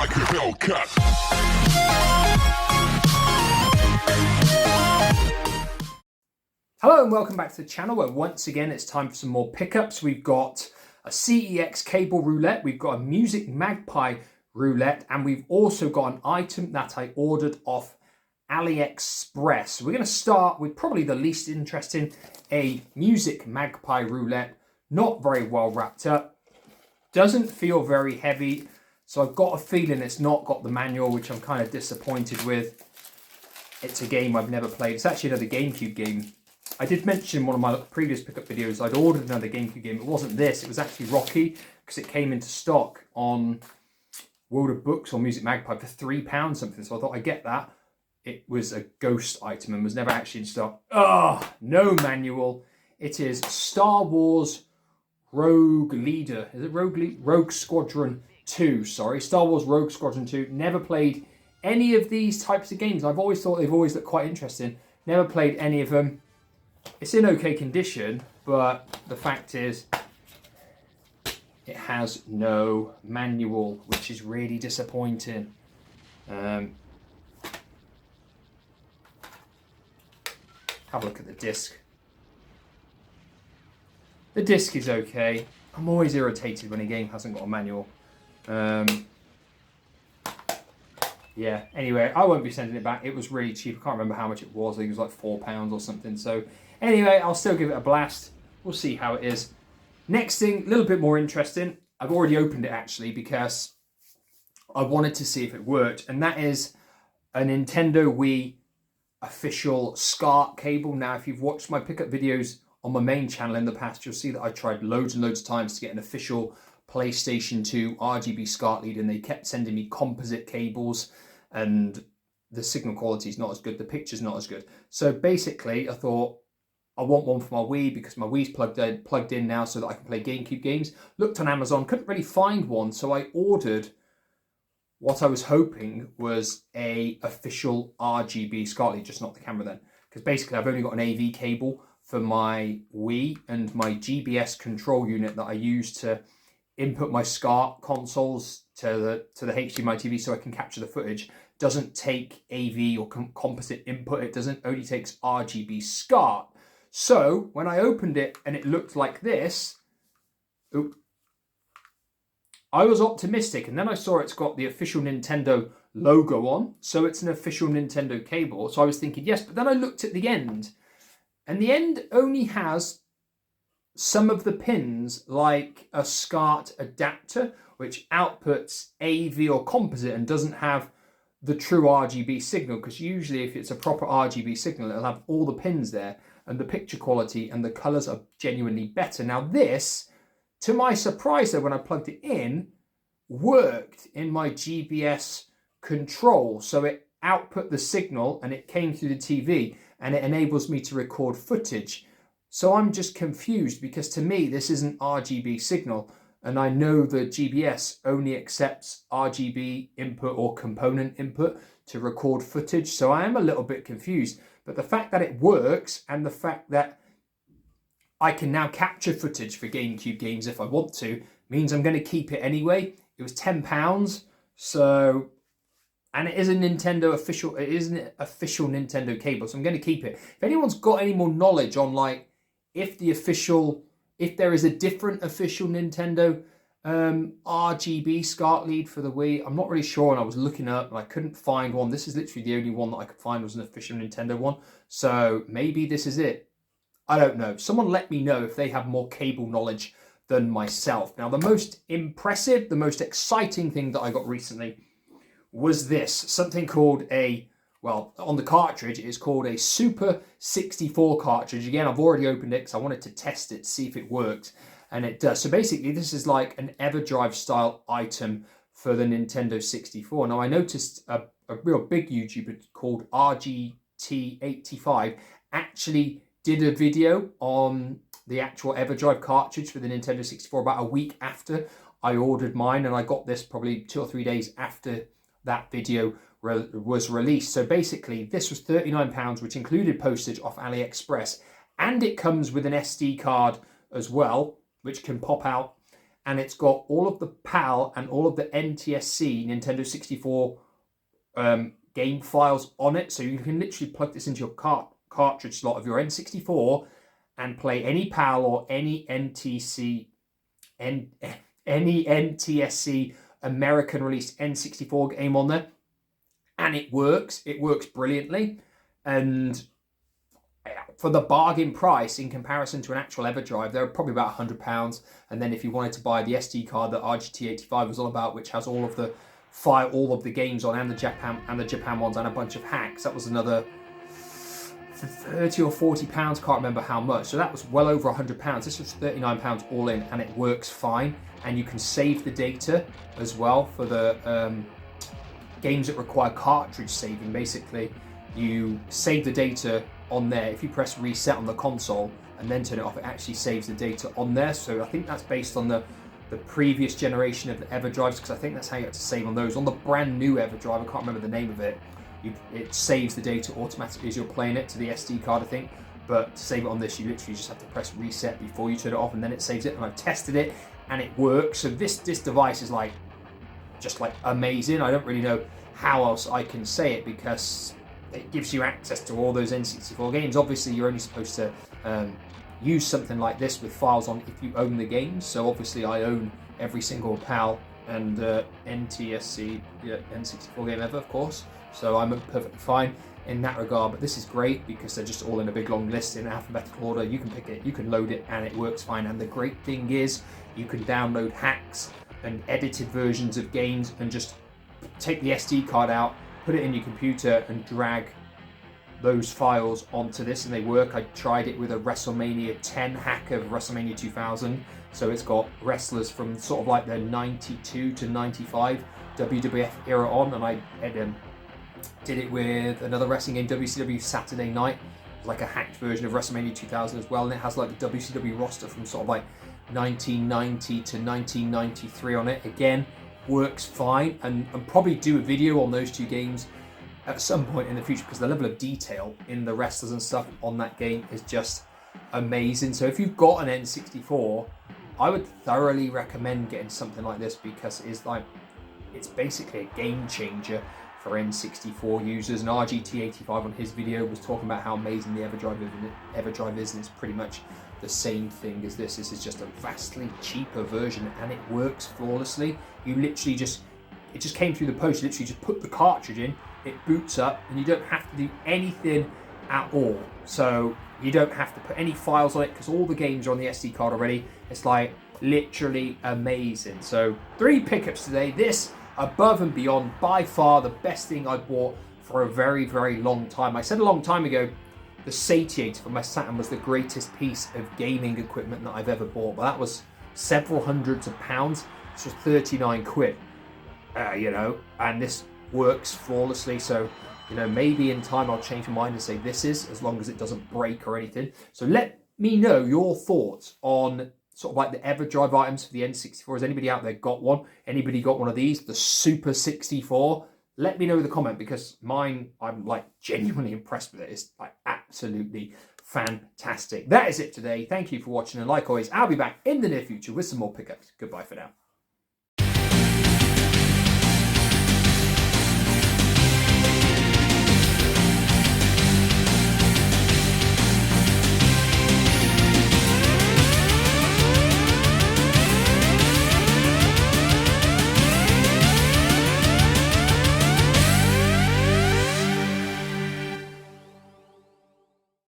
like a Hellcat. Hello and welcome back to the channel where once again it's time for some more pickups. We've got a CEX cable roulette, we've got a Music Magpie roulette, and we've also got an item that I ordered off AliExpress. So we're going to start with probably the least interesting, a Music Magpie roulette. Not very well wrapped up, doesn't feel very heavy, so I've got a feeling it's not got the manual, which I'm kind of disappointed with. It's a game I've never played. It's actually another GameCube game. I did mention in one of my previous pickup videos I'd ordered another GameCube game. It wasn't this, it was actually Rocky, because it came into stock on World of Books or Music Magpie for £3 something, so I thought I'd get that. It was a ghost item and was never actually in stock. No manual. It is Star Wars Rogue Leader. Is it Rogue Squadron 2, sorry. Star Wars Rogue Squadron 2. Never played any of these types of games. I've always thought they've always looked quite interesting. Never played any of them. It's in okay condition, but the fact is it has no manual, which is really disappointing. Have a look at the disc. The disc is okay. I'm always irritated when a game hasn't got a manual. Yeah, anyway, I won't be sending it back. It was really cheap. I can't remember how much it was. I think it was like £4 or something. So anyway, I'll still give it a blast. We'll see how it is. Next thing, a little bit more interesting. I've already opened it actually because I wanted to see if it worked. And that is a Nintendo Wii official SCART cable. Now, if you've watched my pickup videos on my main channel in the past, you'll see that I tried loads and loads of times to get an official PlayStation 2 RGB SCART lead, and they kept sending me composite cables and the signal quality is not as good, the picture's not as good. So basically I thought I want one for my Wii because my Wii's plugged in now so that I can play GameCube games. Looked on Amazon, couldn't really find one, so I ordered what I was hoping was a official RGB SCART lead, just not the camera then. Because basically I've only got an AV cable for my Wii, and my GBS control unit that I use to input my SCART consoles to the HDMI TV so I can capture the footage doesn't take AV or composite input. It only takes RGB SCART. So when I opened it and it looked like this, I was optimistic, and then I saw it's got the official Nintendo logo on, so it's an official Nintendo cable. So I was thinking yes, but then I looked at the end, and the end only has some of the pins like a SCART adapter, which outputs AV or composite and doesn't have the true RGB signal, because usually if it's a proper RGB signal, it'll have all the pins there and the picture quality and the colors are genuinely better. Now this, to my surprise though, when I plugged it in, worked in my GBS control. So it output the signal and it came through the TV and it enables me to record footage. So I'm just confused because to me, this isn't RGB signal. And I know the GBS only accepts RGB input or component input to record footage. So I am a little bit confused. But the fact that it works and the fact that I can now capture footage for GameCube games if I want to means I'm going to keep it anyway. It was £10. So, and it is a Nintendo official, it is an official Nintendo cable. So I'm going to keep it. If anyone's got any more knowledge on like, if there is a different official Nintendo RGB SCART lead for the Wii, I'm not really sure, and I was looking up and I couldn't find one. This is literally the only one that I could find was an official Nintendo one. So maybe this is it. I don't know. Someone let me know if they have more cable knowledge than myself. Now, the most impressive, the most exciting thing that I got recently was this, something called well, on the cartridge, it is called a Super 64 cartridge. Again, I've already opened it because I wanted to test it, see if it works. And it does. So basically, this is like an Everdrive style item for the Nintendo 64. Now, I noticed a real big YouTuber called RGT85 actually did a video on the actual Everdrive cartridge for the Nintendo 64 about a week after I ordered mine. And I got this probably 2 or 3 days after that video was released. So basically this was £39, which included postage off AliExpress, and it comes with an SD card as well, which can pop out and it's got all of the PAL and all of the NTSC, Nintendo 64 game files on it. So you can literally plug this into your cartridge slot of your N64 and play any PAL or any any NTSC American released N64 game on there. And it works brilliantly. And for the bargain price in comparison to an actual Everdrive, they're probably about £100. And then if you wanted to buy the SD card that RGT85 was all about, which has all of the games on, and the Japan ones, and a bunch of hacks, that was another £30 or £40, can't remember how much. So that was well over £100. This was £39 all in, and it works fine. And you can save the data as well for the games that require cartridge saving. Basically, you save the data on there. If you press reset on the console and then turn it off, it actually saves the data on there. So I think that's based on the previous generation of the Everdrives, because I think that's how you have to save on those. On the brand new Everdrive, I can't remember the name of it, it saves the data automatically as you're playing it to the SD card, I think. But to save it on this, you literally just have to press reset before you turn it off, and then it saves it. And I've tested it and it works. So this device is just amazing. I don't really know how else I can say it, because it gives you access to all those N64 games. Obviously, you're only supposed to use something like this with files on if you own the games. So obviously, I own every single PAL and NTSC N64 game ever, of course. So I'm perfectly fine in that regard. But this is great because they're just all in a big long list in alphabetical order. You can pick it, you can load it, and it works fine. And the great thing is, you can download hacks and edited versions of games and just take the SD card out, put it in your computer, and drag those files onto this, and they work. I tried it with a WrestleMania 10 hack of WrestleMania 2000. So it's got wrestlers from sort of like the 92 to 95 WWF era on, and I did it with another wrestling game, WCW Saturday Night, like a hacked version of WrestleMania 2000 as well, and it has like the WCW roster from sort of like 1990 to 1993 on it. Again, works fine, and probably do a video on those two games at some point in the future, because the level of detail in the wrestlers and stuff on that game is just amazing. So if you've got an N64, I would thoroughly recommend getting something like this, because it's basically a game changer for N64 users. And RGT85 on his video was talking about how amazing the Everdrive is, and it's pretty much the same thing as this. This is just a vastly cheaper version, and it works flawlessly. You literally it just came through the post. You literally just put the cartridge in, it boots up, and you don't have to do anything at all. So you don't have to put any files on it, because all the games are on the SD card already. It's literally amazing. So 3 pickups today. This, above and beyond, by far the best thing I bought for a very, very long time. I said a long time ago, the Satiator for my Saturn was the greatest piece of gaming equipment that I've ever bought, but that was several hundreds of pounds. It's just 39 quid, and this works flawlessly. So, maybe in time I'll change my mind and say this is, as long as it doesn't break or anything. So let me know your thoughts on sort of like the Everdrive items for the N64. Has anybody out there got one? Anybody got one of these? The Super 64? Let me know in the comment, because mine, I'm genuinely impressed with it. It's absolutely fantastic. That is it today. Thank you for watching, and like always, I'll be back in the near future with some more pickups. Goodbye for now.